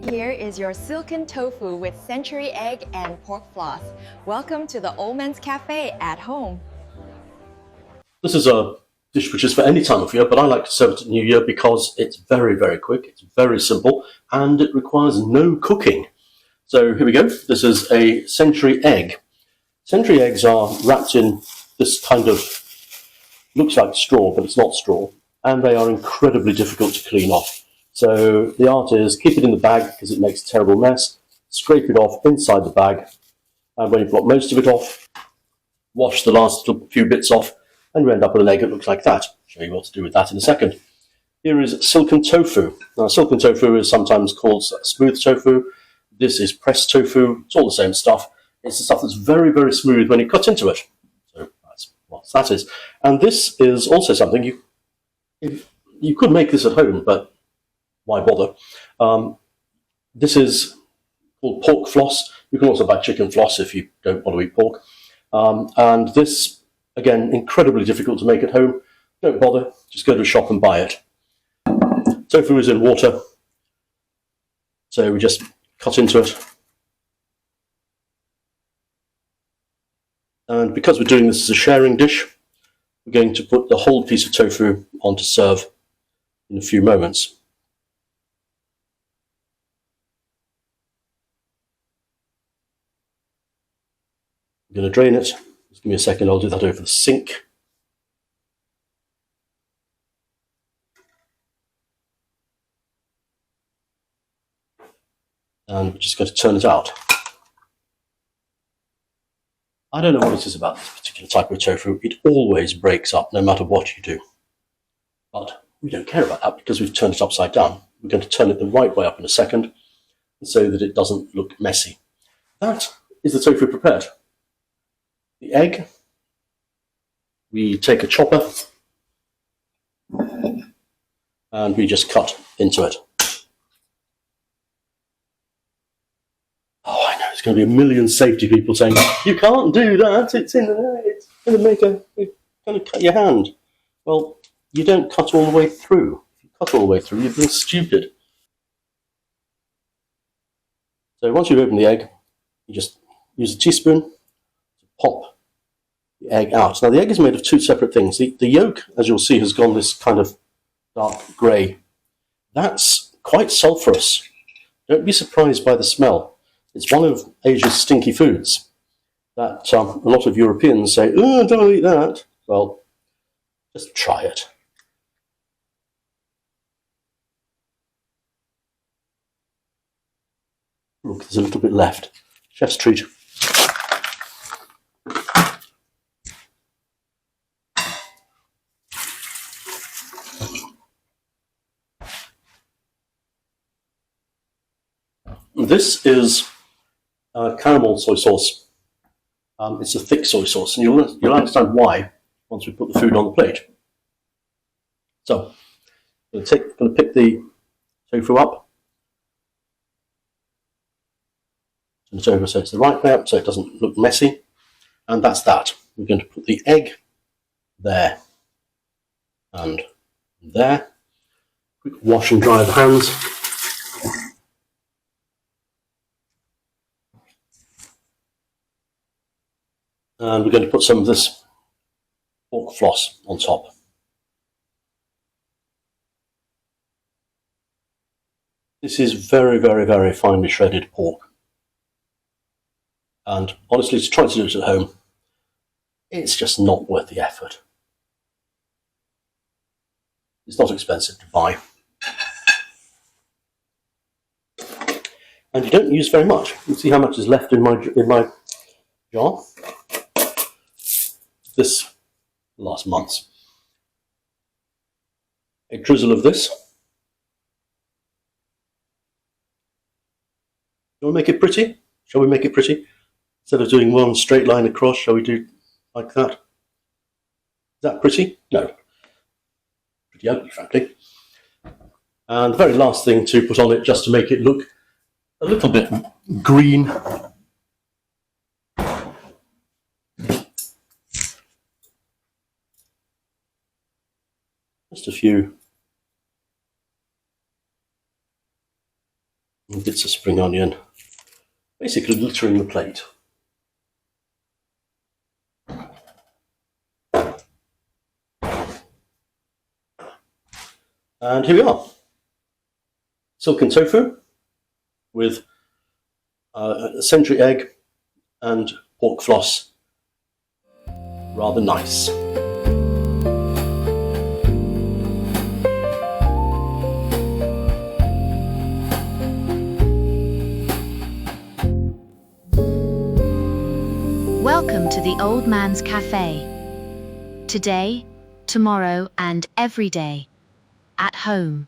Here is your silken tofu with century egg and pork floss. Welcome to the Old Man's Cafe at home. This is a dish which is for any time of year, but I like to serve it at New Year because it's very, very quick, it's very simple, and it requires no cooking. So here we go. This is a century egg. Century eggs are wrapped in this kind of, looks like straw, but it's not straw, and they are incredibly difficult to clean off. So the art is keep it in the bag because it makes a terrible mess, scrape it off inside the bag, and when you've got most of it off, wash the last few bits off, and you end up with an egg that looks like that. I'll show you what to do with that in a second. Here is silken tofu. Now, silken tofu is sometimes called smooth tofu. This is pressed tofu. It's all the same stuff. It's the stuff that's very, very smooth when you cut into it. So that's what that is. And this is also something you could make this at home, but why bother? This is called pork floss. You can also buy chicken floss if you don't want to eat pork. And this, again, incredibly difficult to make at home. Don't bother, just go to a shop and buy it. Tofu is in water, so we just cut into it. And because we're doing this as a sharing dish, we're going to put the whole piece of tofu on to serve in a few moments. I'm going to drain it. Just give me a second, I'll do that over the sink. And we're just going to turn it out. I don't know what it is about this particular type of tofu. It always breaks up no matter what you do. But we don't care about that because we've turned it upside down. We're going to turn it the right way up in a second so that it doesn't look messy. That is the tofu prepared. The egg, we take a chopper and we just cut into it. Oh, I know, there's going to be a million safety people saying, you can't do that, it's going to cut your hand. Well, you don't cut all the way through. If you cut all the way through, you're being stupid. So once you've opened the egg, you just use a teaspoon to pop the egg out. Now, the egg is made of two separate things. The yolk, as you'll see, has gone this kind of dark grey. That's quite sulphurous. Don't be surprised by the smell. It's one of Asia's stinky foods that a lot of Europeans say, oh, don't eat that. Well, just try it. Look, there's a little bit left. Chef's treat. This is caramel soy sauce. It's a thick soy sauce, and you'll understand why once we put the food on the plate. So, I'm going to pick the tofu up, turn it over so it's the right way up, so it doesn't look messy, and that's that. We're going to put the egg there and there. Quick wash and dry the hands. And we're going to put some of this pork floss on top. This is very, very, very finely shredded pork. And honestly, to try to do it at home, it's just not worth the effort. It's not expensive to buy. And you don't use very much. You can see how much is left in my jar. This last month's. A drizzle of this. You want to make it pretty? Shall we make it pretty? Instead of doing one straight line across, shall we do like that? Is that pretty? No. Pretty ugly, frankly. And the very last thing to put on it, just to make it look a little bit green. Just a few and bits of spring onion, basically littering the plate. And here we are. Silken tofu with a century egg and pork floss. Rather nice. Welcome to the Old Man's Cafe. Today, tomorrow, and every day. At home.